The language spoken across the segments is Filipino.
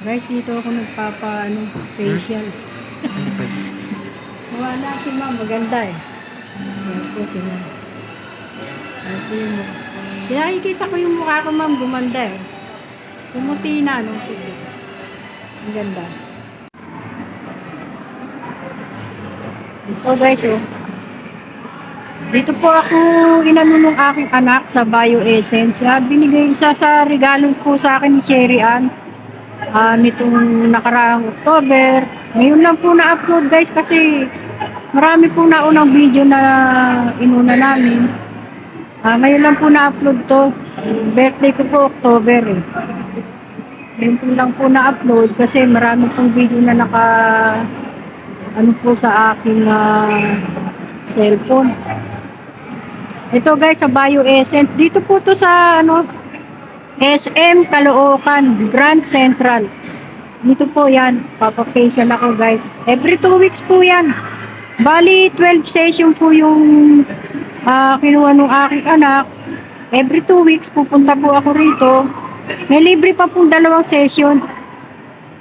Guys, dito ako facial. Wala si ma'am, maganda eh. Ayan po si ma'am. Ayan po yung mukha. Nakikita ko yung mukha ko ma'am, gumanda eh. Pumuti na, no? Ang ganda. Ito guys, oh. Dito po ako inano ng aking anak sa Bioessence. Binigay isa sa regalo po sa akin ni Sherry Ann. Nitong nakaraang October. Ngayon lang po na-upload guys kasi marami po naunang video na inuna namin. Ngayon lang po na-upload to. Birthday ko po October eh. Ngayon po lang po na-upload kasi marami pong video na ano po sa aking cellphone. Ito guys sa Bioessence. Dito po to sa SM Caloocan, Grand Central. Dito po yan. Papafacial ako guys. Every 2 weeks po yan. Bali 12 session po yung kinuha ng aking anak. Every 2 weeks pupunta po ako rito. May libre pa pong 2 session.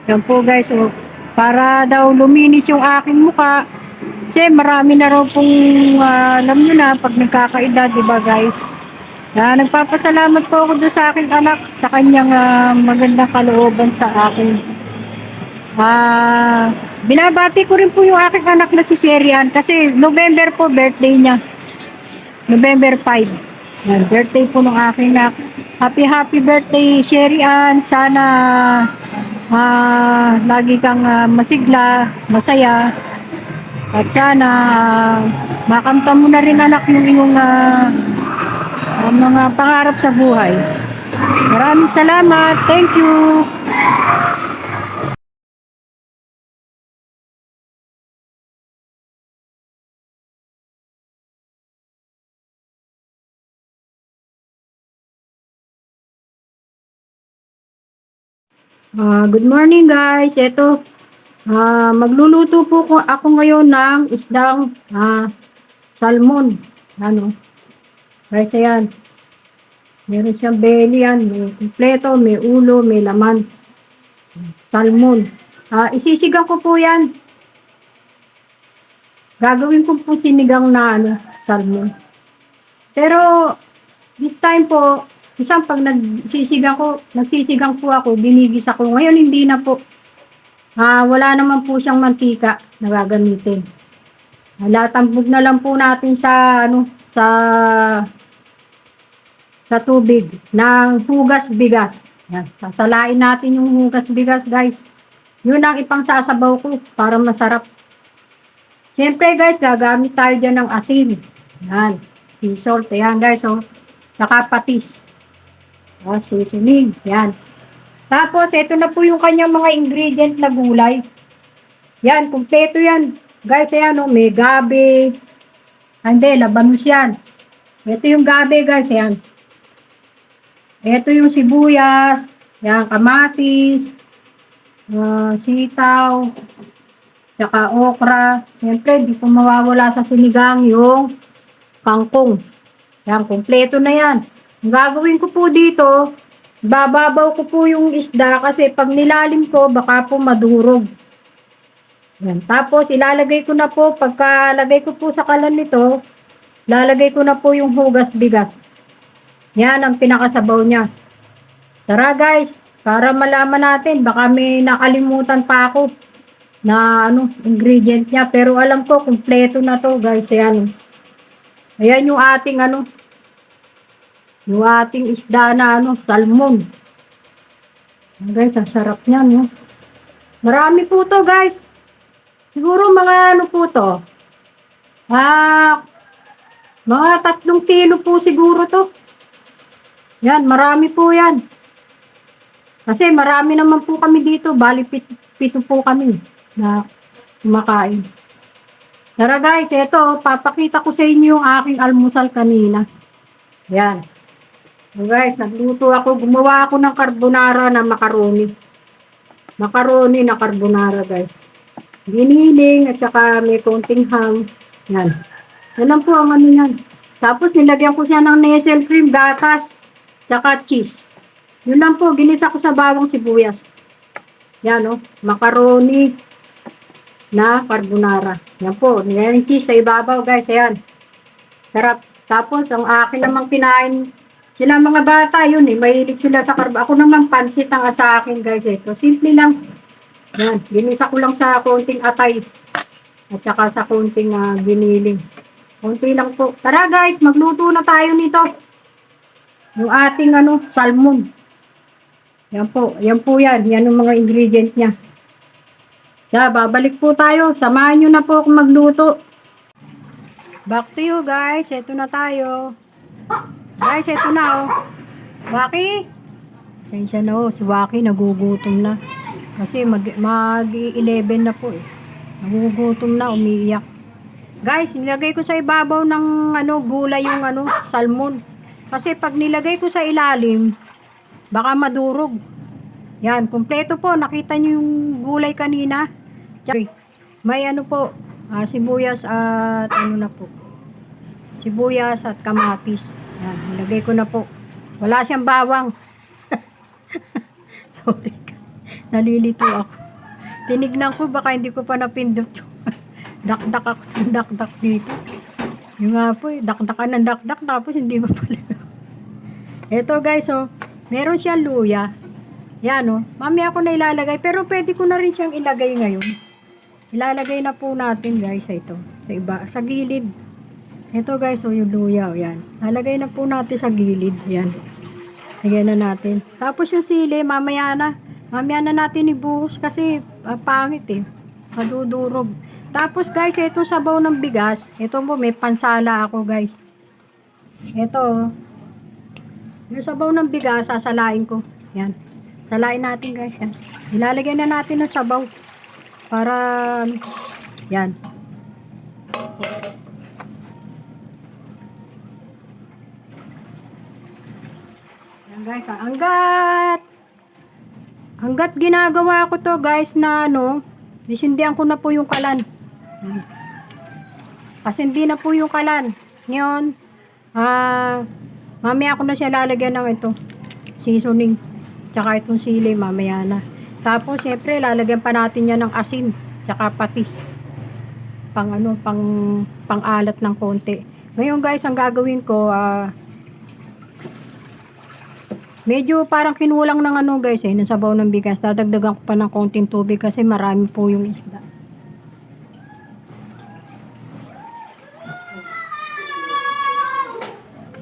Yan po guys. Oh, para daw luminis yung aking mukha. Kasi marami na raw pong alam nyo na pag nagkakaedad, diba guys? Nagpapasalamat po ako doon sa aking anak sa kanyang magandang kalooban sa akin. Binabati ko rin po yung aking anak na si Serian kasi November po birthday niya. November 5. Yan, birthday po ng aking anak. Happy birthday Serian. Sana lagi kang masigla, masaya. At sana makamta mo na rin anak yung iyong mga pangarap sa buhay. Maraming salamat. Thank you. Good morning guys. Ito, magluluto po ako ngayon ng isdang salmon. Guys, ayan. Meron siyang belly yan. May kompleto, may ulo, may laman. Salmon. Isisigang ko po yan. Gagawin ko po sinigang na salmon. Pero, this time po, isang pag nagsisigang po ako, ginigisa ko. Ngayon hindi na po. Wala naman po siyang mantika na gagamitin. Latambog na lang po natin sa tubig ng hugas bigas. Yan. Sasalain natin yung hugas bigas, guys. Yun ang ipang sasabaw ko para masarap. Siyempre, guys, gagamit tayo dyan ng asin. Yan. Sea salt. Ayan, guys. Oh. Nakapatis. Seasoning. Yan. Tapos, ito na po yung kanyang mga ingredient na gulay. Yan, kumpleto yan. Guys, ayan, may gabi. Hindi, labanos yan. Ito yung gabi, guys, ayan. Ito yung sibuyas. Yan, kamatis. Sitaw. Tsaka okra. Siyempre, di po mawawala sa sinigang yung kangkong. Yan, kumpleto na yan. Ang gagawin ko po dito, bababaw ko po yung isda kasi pag nilalim ko, baka po madurog. Yan. Tapos, ilalagay ko na po, pagkalagay ko po sa kalan nito, lalagay ko na po yung hugas bigas. Yan ang pinakasabaw niya. Tara guys, para malaman natin, baka may nakalimutan pa ako na ingredient niya. Pero alam ko, kumpleto na to guys. Ayan. Ayan yung ating yung ating isda na salmon. Guys, ang sarap niyan, no? Marami po to, guys. Siguro mga po to. Mga 3 kilo po siguro to. Yan, marami po yan. Kasi marami naman po kami dito. Bali, 7 po kami na kumakain. Tara guys, eto, papakita ko sa inyo yung aking almusal kanina. Yan. So guys, nagluto ako. Gumawa ako ng carbonara na macaroni. Macaroni na carbonara guys. Giniling at saka may konting ham. Yan. Yan lang po ang yan. Tapos nilagyan ko siya ng Nestle cream, gatas, tsaka cheese. Yun lang po, ginisa ko sa bawang sibuyas. Yan o, macaroni na carbonara. Yan po, yan yung cheese sa ibabaw guys, ayan. Sarap. Tapos, ang akin namang kinain, sila mga bata, yun eh, mahilig sila sa Ako naman, pansit ang sa akin guys. Ito, simple lang. Yan, ginisa ko lang sa konting atay. At saka sa konting giniling. Konti lang po. Tara guys, magluto na tayo nito. Yung ating salmon. Yan po, yan po yan. Yan yung mga ingredient niya. Babalik po tayo. Samahan nyo na po akong magluto. Back to you guys. Ito na tayo. Guys, ito na oh. Waki. Sensya na oh. Si Waki nagugutom na. Kasi mag-11 na po eh. Nagugutom na, umiiyak. Guys, nilagay ko sa ibabaw ng gulay yung salmon. Kasi pag nilagay ko sa ilalim, baka madurog. Yan, kumpleto po. Nakita niyo yung gulay kanina. May po, sibuyas at na po. Sibuyas at kamatis. Yan, nilagay ko na po. Wala siyang bawang. Sorry. Nalilito ako. Tinignan ko, baka hindi ko pa napindot yung dakdak ako ng dakdak dito. Yung nga po, dakdakan ng dakdak, tapos hindi pa pala. Ito guys, oh, meron siyang luya. Yan, oh. Mamaya ako na ilalagay, pero pwede ko na rin siyang ilagay ngayon. Ilalagay na po natin guys, ito. Sa gilid. Ito guys, oh, yung luya, oh, yan. Lalagay na po natin sa gilid, yan. Lagyan na natin. Tapos yung sili, mamaya na. Mamaya na natin ibuhos kasi pangit eh. Madudurog. Tapos guys, ito sabaw ng bigas. Ito po, may pansala ako guys. Ito. Yung sabaw ng bigas, sasalain ko. Yan. Salain natin guys. Yan. Ilalagay na natin ng sabaw. Para, yan. Yan guys. Hanggat ginagawa ko to guys na bisindihan ko na po yung kalan. Pasindi na po yung kalan. Ngayon, mamaya ko na siya lalagyan ng seasoning. Tsaka itong sili, mamaya na. Tapos, syempre, lalagyan pa natin yan ng asin. Tsaka patis. Pang alat ng konti. Ngayon guys, ang gagawin ko, medyo parang kinulang ng guys ng sabaw ng bigas. Dadagdagan ko pa ng konting tubig kasi marami po yung isda.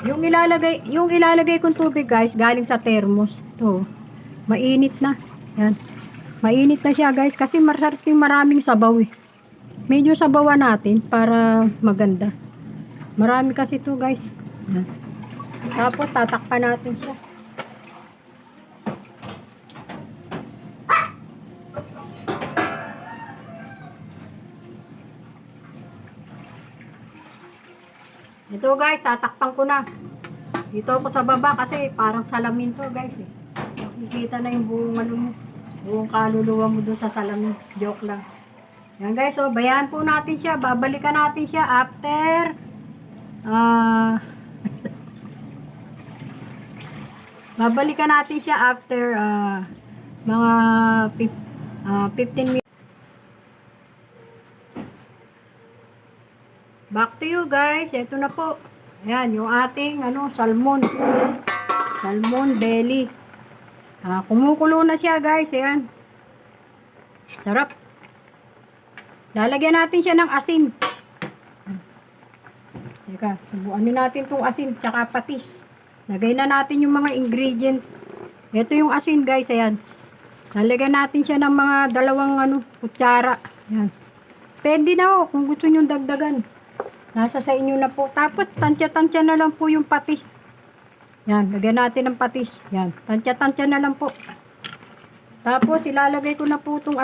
Yung ilalagay kong tubig guys, galing sa thermos. Ito, mainit na. Yan. Mainit na siya guys kasi maraming sabaw eh. Medyo sabawan natin para maganda. Marami kasi ito guys. Yan. Tapos tatakpan natin siya. Ito guys, tatakpan ko na. Dito ako sa baba kasi parang salamin to guys eh. Nakikita na yung buong kaluluwa mo doon sa salamin. Joke lang. Yan guys, so bayan po natin siya. Babalikan natin siya after babalikan natin siya after mga 15 minutes. Back to you guys. Ito na po. Ayan, yung ating salmon. Salmon belly. Kumukulo na siya guys. Ayan. Sarap. Lalagyan natin siya ng asin. Teka, subuan natin itong asin tsaka patis. Lagay na natin yung mga ingredient. Ito yung asin guys. Ayan. Lalagyan natin siya ng mga dalawang kutsara. Ayan. Pwede na kung gusto nyo dagdagan. Nasa sa inyo na po. Tapos, tansya-tansya na lang po yung patis. Yan, lagyan natin ng patis. Yan, tansya-tansya na lang po. Tapos, ilalagay ko na po itong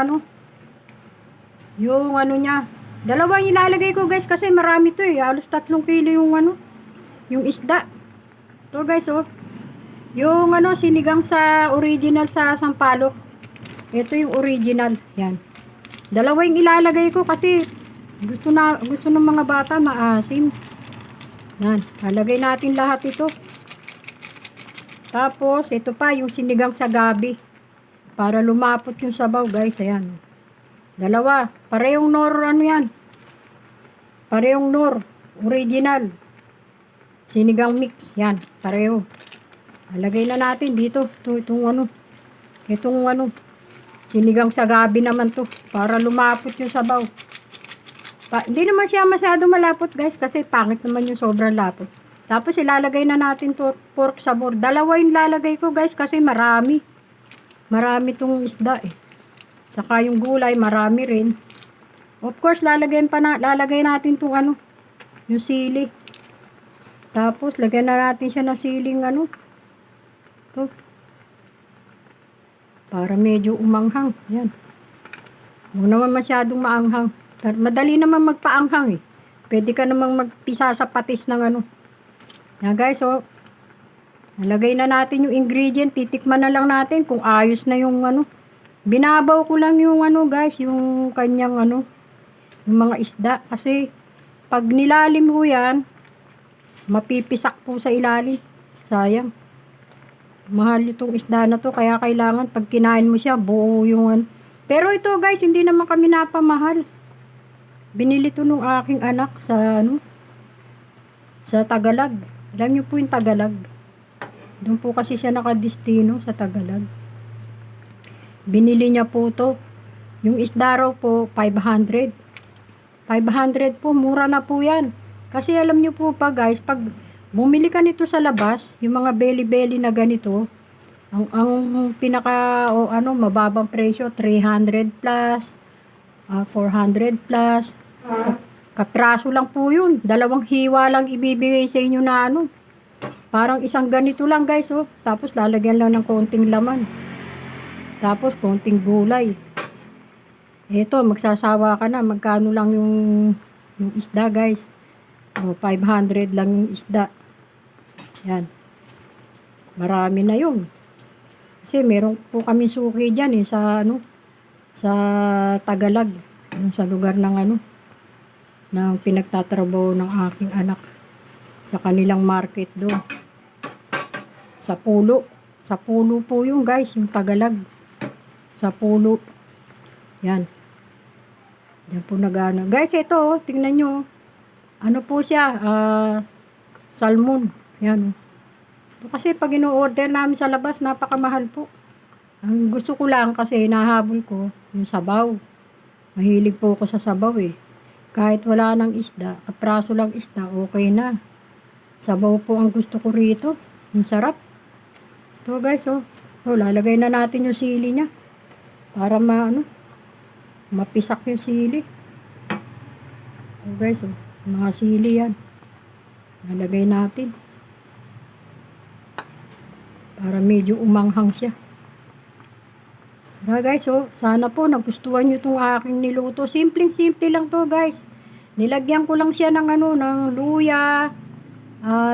yung niya. Dalawang ilalagay ko guys kasi marami to eh. Halos 3 kilo yung isda. Ito guys oh. Yung sinigang sa original sa Sampaloc. Ito yung original. Yan. Dalawang ilalagay ko kasi gusto ng mga bata maasim. Yan, lalagay natin lahat ito. Tapos ito pa yung sinigang sa gabi. para lumapot yung sabaw guys. Ayan. Dalawa. Parehong nor ano yan. Parehong nor. Original. Sinigang mix. Yan. Pareho. Alagay na natin dito. Itong ano. Sinigang sa gabi naman to. Para lumapot yung sabaw. Hindi naman siya masyado malapot guys. Kasi pangit naman yung sobrang lapot. Tapos ilalagay na natin to pork sabor. Dalawa yung lalagay ko guys kasi marami. Marami tong isda eh. Saka yung gulay marami rin. Of course lalagay natin tong ano, yung sili. Tapos lagyan na natin siya ng siling ano. To. Para medyo umanghang. Yan. Huwag naman masyadong maanghang. Madali naman magpaanghang eh. Pwede ka namang magpisa sa patis ng ano. Yan guys, oh. Nalagay na natin yung ingredient. Titikman na lang natin kung ayos na yung ano. Binabaw ko lang yung ano guys, yung kanyang ano, yung mga isda. Kasi pag nilalim ko yan, mapipisak po sa ilalim. Sayang. Mahal itong isda na to. Kaya kailangan pag kinain mo siya, buo yung ano. Pero ito guys, hindi naman kami napamahal. Binili to nung aking anak sa ano, sa Tagalog. Alam niyo po yung Tagalog. Doon po kasi siya nakadestino sa Tagalog. Binili niya po to. Yung isda raw po, 500. 500 po, mura na po yan. Kasi alam niyo po pa guys, pag bumili ka nito sa labas, yung mga belly-belly na ganito, ang pinaka, o ano, mababang presyo, 300 plus, 400 plus. Kapraso lang po yun. Dalawang hiwa lang ibibigay sa inyo na ano. Parang isang ganito lang guys, oh. Tapos lalagyan lang ng konting laman. Tapos konting gulay. Eto, magsasawa ka na. Magkano lang yung isda guys. O, 500 lang yung isda. Yan. Marami na yun. Kasi meron po kami suki dyan eh, sa ano, sa Tagalog. Sa lugar ng ano, ng pinagtatrabaho ng aking anak sa kanilang market doon sa Pulo po yung guys, yung Tagalog sa Pulo. Yan po nagana guys. Ito oh, tingnan nyo ano po siya, salmon. Yan kasi pag ino-order namin sa labas napakamahal po. Ang gusto ko lang kasi nahabol ko yung sabaw. Mahilig po ako sa sabaw eh. Kahit wala ng isda, kapraso lang isda, okay na. Sabaw po ang gusto ko rito. Ang sarap. Ito guys, oh. So, lalagay na natin yung sili niya. Para mapisak yung sili. Oh guys, oh. Mga sili yan. Lalagay natin. Para medyo umanghang siya. Guys, oh, sana po nagustuhan nyo itong aking niluto. Simpleng-simple lang to guys. Nilagyan ko lang siya ng ano, ng luya,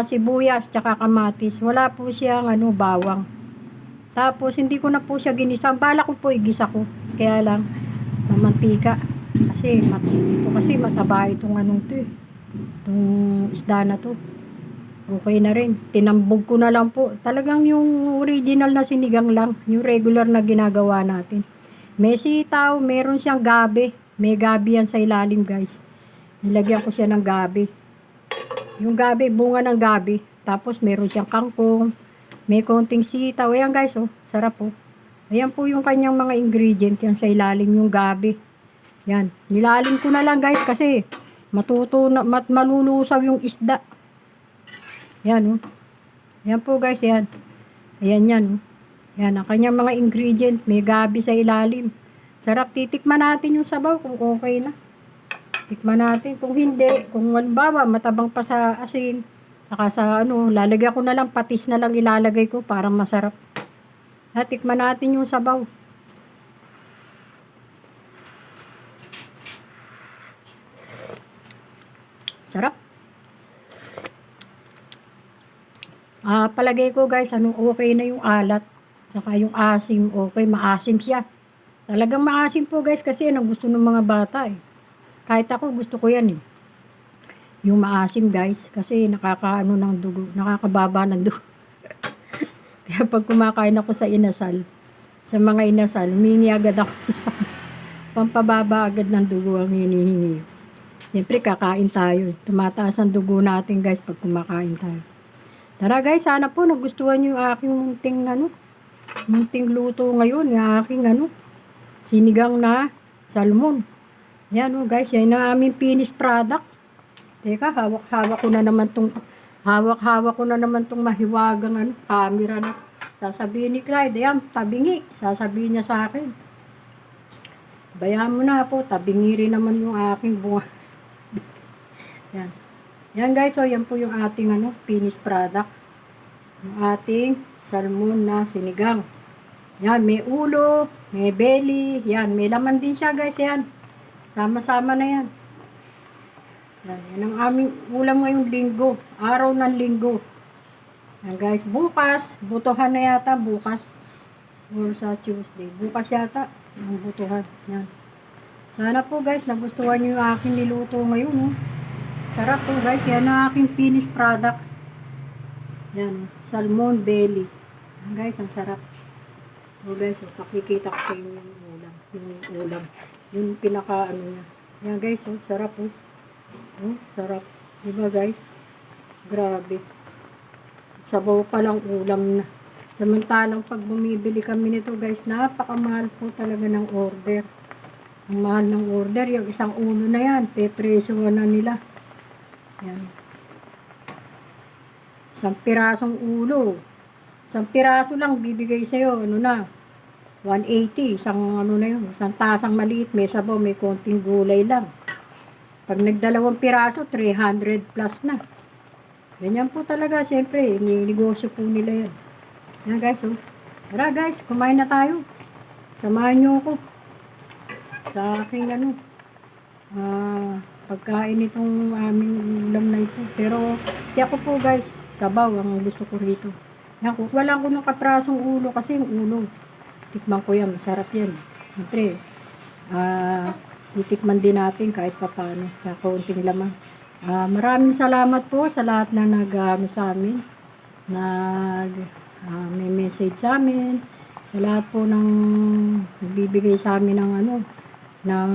sibuyas, tsaka kamatis. Wala po siyang ano, bawang. Tapos hindi ko na po siya ginisang. Bala ko po igisa ko. Kaya lang, mamantika. Kasi ito kasi mataba itong anong to eh. Itong isda na to. Okay na rin. Tinambog ko na lang po. Talagang yung original na sinigang lang. Yung regular na ginagawa natin. May sitaw, meron siyang gabi. May gabi yan sa ilalim guys. Nilagyan ko siya ng gabi. Yung gabi, bunga ng gabi. Tapos meron siyang kangkong. May konting sitaw. Ayan guys, oh. Sarap po. Ayan po yung kanyang mga ingredient. Yan sa ilalim yung gabi. Yan. Nilalim ko na lang guys kasi malulusaw yung isda. Yan, oh. Yan po guys, yan. Ayan yan, oh. Yan, ang kanyang mga ingredient. May gabi sa ilalim. Sarap, titikman natin yung sabaw kung okay na. Tikman natin. Kung hindi, kung halimbawa, matabang pa sa asin. Saka sa ano, lalagyan ko na lang, patis na lang ilalagay ko para masarap. Tikman natin yung sabaw. Sarap. Palagay ko guys, okay na yung alat. Saka yung asim, okay, maasim siya. Talagang maasim po guys kasi yan ang gusto ng mga bata eh. Kahit ako gusto ko yan eh. Yung maasim guys, kasi nakakaano ng dugo, nakakababa ng dugo. Kaya pag kumakain ako sa inasal, sa mga inasal, humingi agad ako sa pampababa agad ng dugo ang hinihingi. Siyempre, kakain tayo. Tumataas ang dugo natin, guys, pag kumakain tayo. Tara, guys, sana po nagustuhan niyo yung aking munting luto ngayon. Yung aking, sinigang na salmon. Yan, guys, yan ang aming finished product. Teka, hawak-hawak ko na naman tong mahiwagang, camera na. Sasabihin ni Clyde, ayan, tabingi. Sasabihin niya sa akin. Bayaan mo na po, tabingi rin naman yung aking bunga. Yan. Yan guys, yan po yung ating finished product. Yung ating salmon na sinigang. Yan, may ulo, may belly, yan, may laman din siya guys, yan. Sama-sama na yan. Yan ang aming ulam ngayong linggo, araw ng linggo. Yan guys, bukas, butuhan na yata bukas. Or sa Tuesday, bukas yata, ang butuhan. Yan. Sana po guys, nagustuhan nyo yung aking niluto ngayon. Sarap po guys, yan ang aking finished product. Yan, salmon belly. Yan guys, ang sarap. Guys, pakikita ko sa inyo yung ulam. Yung pinaka niya. Yan guys, sarap sarap. Diba guys? Grabe. Sabaw pa lang ulam na. Samantalang pag bumibili kami nito guys, napakamahal po talaga ng order. Ang mahal ng order, yung isang ulo na yan, pepresyohan na nila. Yan. Isang pirasong ulo. Isang piraso lang bibigay sa'yo, 180, isang tasang maliit, may sabaw, may konting gulay lang. Pag nagdalawang piraso, 300 plus na. Ganyan po talaga, siyempre, ninegosyo po nila yan. Yan guys, tara guys, kumain na tayo. Samahan nyo ako sa aking pagkain itong aming ulam na ito. Pero, di ako po guys, sabaw ang gusto ko rito. Yan, kukuha lang ko ng kaprasong ulo kasi yung ulo. Tikman ko yan, masarap yan. Siyempre, titikman din natin kahit paano, sa kaunting laman. Maraming salamat po sa lahat na sa amin, may message sa amin, sa lahat po ng nagbibigay sa amin ng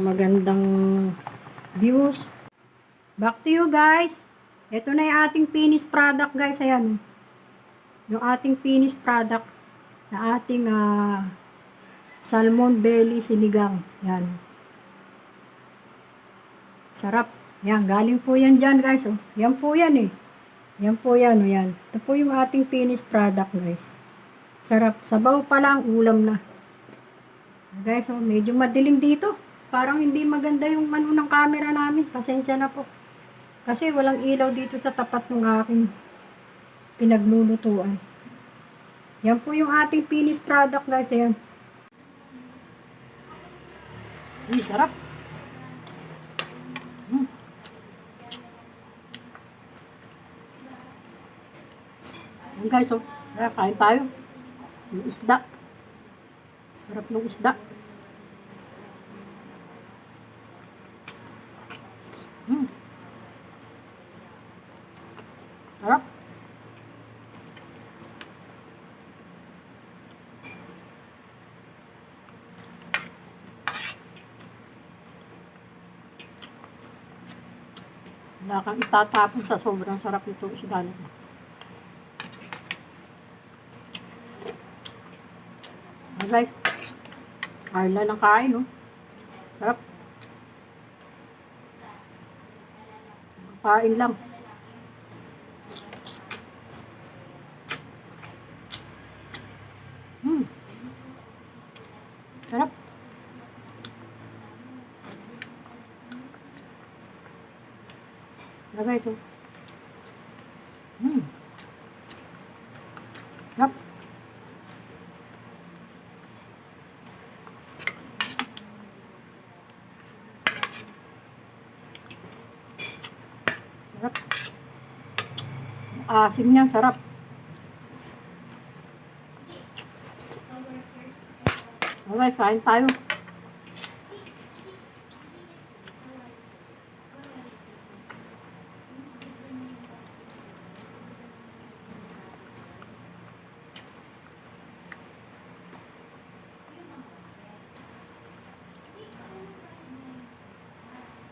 magandang views. Back to you guys. Ito na yung ating finished product guys, ayan. Yung ating finished product na ating salmon belly sinigang. Yan. Sarap. Yan, galing po yan dyan guys. Yan po yan Yan po yan. Yan. Ito po yung ating finished product guys. Sarap. Sabaw pa lang, ulam na. Guys, medyo madilim dito. Parang hindi maganda yung ng camera namin. Pasensya na po. Kasi walang ilaw dito sa tapat ng aking pinaglulutuan. Yan po yung ating finished product guys. Ayan. Sarap. Yan guys, kain tayo. Yung isda. Sarap ng isda. Sarap. Wala kang itatapon sa sobrang sarap nitong isda na. Okay. Kain lang ng kain, Sarap. Kain lang. Sarap. Lagay ito. Sarap. Sarap. Asim niya, sarap. Okay, kain tayo.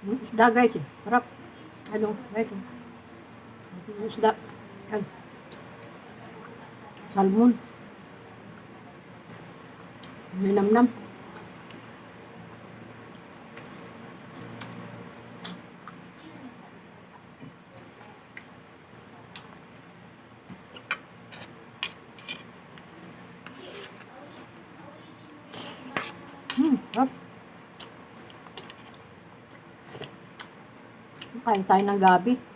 Yung isda guys eh. Sarap. Ano guys eh. Yung isda. Yan. Salmon. Ninamnam. Sarap. Kain tayo ng gabi.